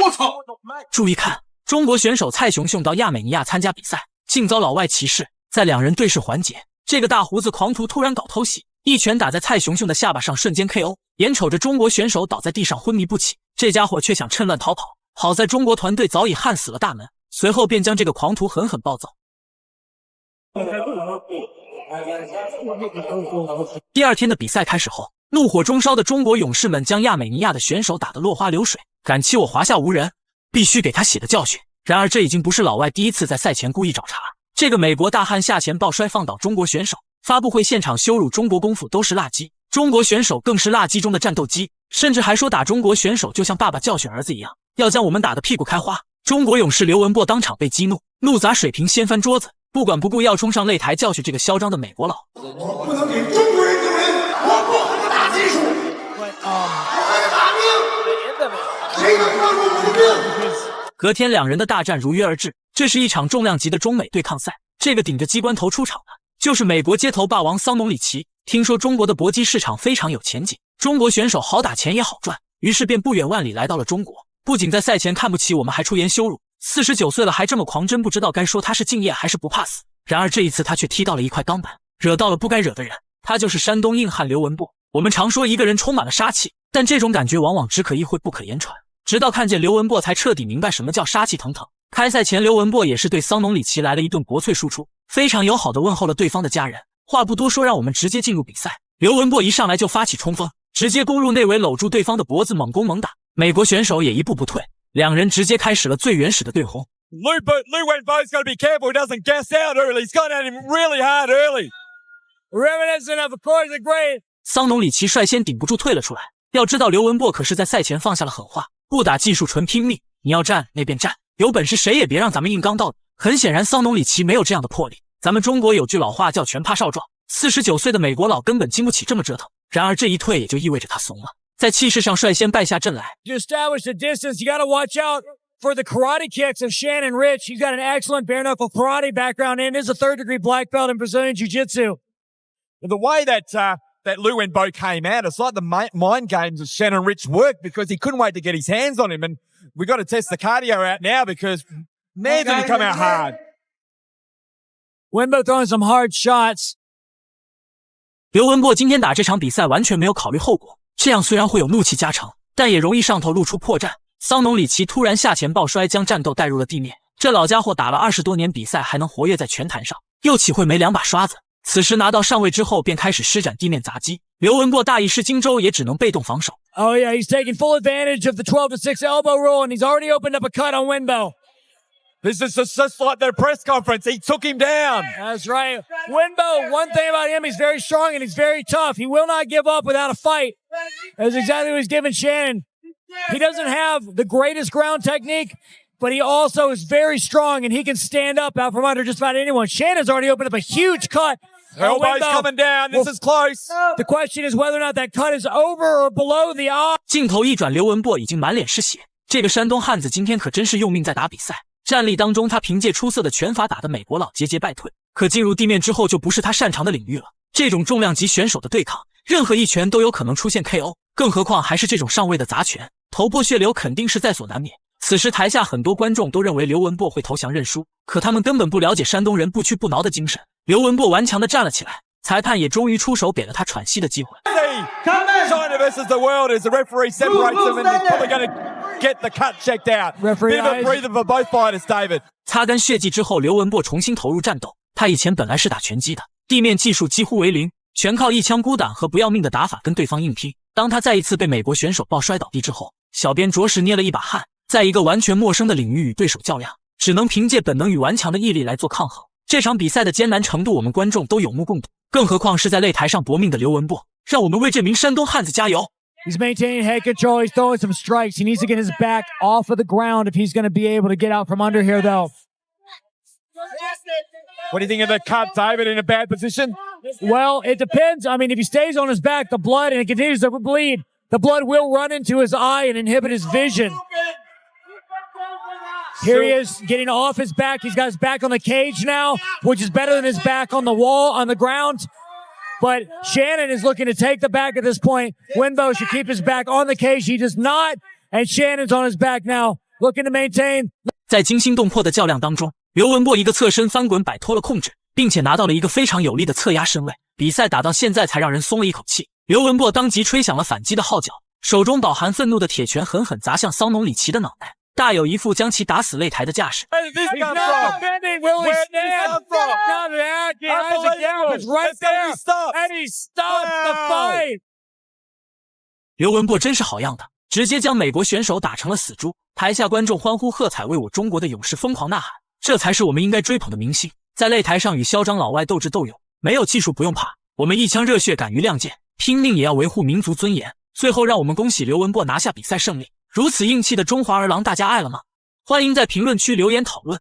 我操！注意看，中国选手蔡雄雄到亚美尼亚参加比赛，竟遭老外歧视。在两人对视环节，这个大胡子狂徒突然搞偷袭，一拳打在蔡雄雄的下巴上，瞬间 KO。眼瞅着中国选手倒在地上昏迷不起，这家伙却想趁乱逃跑。好在中国团队早已焊死了大门，随后便将这个狂徒狠狠暴揍。第二天的比赛开始后，怒火中烧的中国勇士们将亚美尼亚的选手打得落花流水，敢欺我华夏无人，必须给他血的教训。然而这已经不是老外第一次在赛前故意找茬，这个美国大汉下前抱摔放倒中国选手，发布会现场羞辱中国功夫都是辣鸡，中国选手更是辣鸡中的战斗机，甚至还说打中国选手就像爸爸教训儿子一样，要将我们打得屁股开花。中国勇士刘文博当场被激怒，怒砸水瓶掀翻桌子，不管不顾要冲上擂台教训这个嚣张的美国佬。我不能给中国人丢人，我不和他打技术，我和他打命，谁能抓住我的命？隔天两人的大战如约而至，这是一场重量级的中美对抗赛。这个顶着机关头出场的就是美国街头霸王桑农里奇。听说中国的搏击市场非常有前景，中国选手好打钱也好赚，于是便不远万里来到了中国。不仅在赛前看不起我们，还出言羞辱，49岁了还这么狂，真不知道该说他是敬业还是不怕死。然而这一次他却踢到了一块钢板，惹到了不该惹的人。他就是山东硬汉刘文博。我们常说一个人充满了杀气，但这种感觉往往只可意会不可言传。直到看见刘文博才彻底明白什么叫杀气腾腾。开赛前刘文博也是对桑农里奇来了一顿国粹输出，非常友好的问候了对方的家人。话不多说，让我们直接进入比赛。刘文博一上来就发起冲锋，直接攻入内围，搂住对方的脖子猛攻猛打。美国选手也一步不退，两人直接开始了最原始的对轰。Lou Wenbo's got to be careful he doesn't gas out early. He's gone at him really hard early. Reminiscent of course the great. 桑农里奇率先顶不住退了出来。要知道刘文博可是在赛前放下了狠话，不打技术纯拼命，你要战那便战，有本事谁也别让咱们硬刚到底。很显然桑农里奇没有这样的魄力。咱们中国有句老话叫拳怕少壮，49岁的美国佬根本经不起这么折腾。然而这一退也就意味着他怂了，在气势上率先败下阵来。To establish the distance, you got to watch out for the karate kicks of Shannon Rich. He's got an excellent bare knuckle karate background and is a third-degree black belt in Brazilian Jiu-Jitsu. The way that Lou Wenbo came out, it's like the mind games of Shannon Rich worked because he couldn't wait to get his hands on him. And we got to test the cardio out now because man, did he come out hard. Wenbo throwing some hard shots. 刘文博今天打这场比赛完全没有考虑后果，这样虽然会有怒气加成，但也容易上头露出破绽。桑农里奇突然下前抱摔，将战斗带入了地面。这老家伙打了20多年比赛，还能活跃在拳坛上，又岂会没两把刷子？此时拿到上位之后，便开始施展地面砸击。刘文博大意失荆州，也只能被动防守。Oh yeah, he's taking full advantage of the 12-6 elbow rule, and he's already opened up a cut on Wenbo. This is just like their press conference. He took him down. That's right. Wenbo, one thing about him, he's very strong and he's very tough. He will not give up without a fight. That's exactly what he's giving Shannon. He doesn't have the greatest ground technique, but he also is very strong and he can stand up out from under just about anyone. Shannon's already opened up a huge cut. Elbow's coming down. This is close. The question is whether or not that cut is over or below the eye. 镜头一转，刘文博已经满脸是血。这个山东汉子今天可真是用命在打比赛。战力当中，他凭借出色的拳法打得美国佬节节败退，可进入地面之后就不是他擅长的领域了。这种重量级选手的对抗，任何一拳都有可能出现 KO， 更何况还是这种上位的砸拳，头破血流肯定是在所难免。此时台下很多观众都认为刘文博会投降认输，可他们根本不了解山东人不屈不挠的精神。刘文博顽强地站了起来，裁判也终于出手给了他喘息的机会。China versus the world as the referee separates them and he's probably going to get the cut checked out. Bit of a breather for both fighters, David. 擦干血迹之后，刘文博重新投入战斗。他以前本来是打拳击的，地面技术几乎为零，全靠一枪孤胆和不要命的打法跟对方硬拼。当他再一次被美国选手抱摔倒地之后，小编着实捏了一把汗。在一个完全陌生的领域与对手较量，只能凭借本能与顽强的毅力来做抗衡。这场比赛的艰难程度，我们观众都有目共睹，更何况是在擂台上搏命的刘文博。让我们为这名山东汉子加油！ He's maintaining head control. He's throwing some strikes. He needs to get his back off of the ground if he's going to be able to get out from under here, though. What do you think of the cut, David, in a bad position? Well, it depends. I mean, if he stays on his back, the blood, and it continues to bleed, the blood will run into his eye and inhibit his vision. Here he is getting off his back. He's got his back on the cage now, which is better than his back on the wall, on the ground. But Shannon is looking to take the back at this point. Wenbo should keep his back on the cage. He does not And Shannon's on his back now, looking to maintain. 在惊心动魄的较量当中，刘文博一个侧身翻滚摆脱了控制，并且拿到了一个非常有力的侧压身位。比赛打到现在才让人松了一口气。刘文博当即吹响了反击的号角，手中饱含愤怒的铁拳狠狠砸向桑农里奇的脑袋，大有一副将其打死擂台的架势。Where did this He's come not from? defending Willie Where did this Stan. come from? Not an acting. Isaac Yankovic Unbelievable. right That's gotta there. be stopped. And he stopped the Wow. fight. 刘文博真是好样的，直接将美国选手打成了死猪。台下观众欢呼喝彩，为我中国的勇士疯狂呐喊，这才是我们应该追捧的明星。在擂台上与嚣张老外斗智斗勇，没有技术不用怕，我们一腔热血敢于亮剑，拼命也要维护民族尊严。最后让我们恭喜刘文博拿下比赛胜利。如此硬气的中华儿郎，大家爱了吗？欢迎在评论区留言讨论。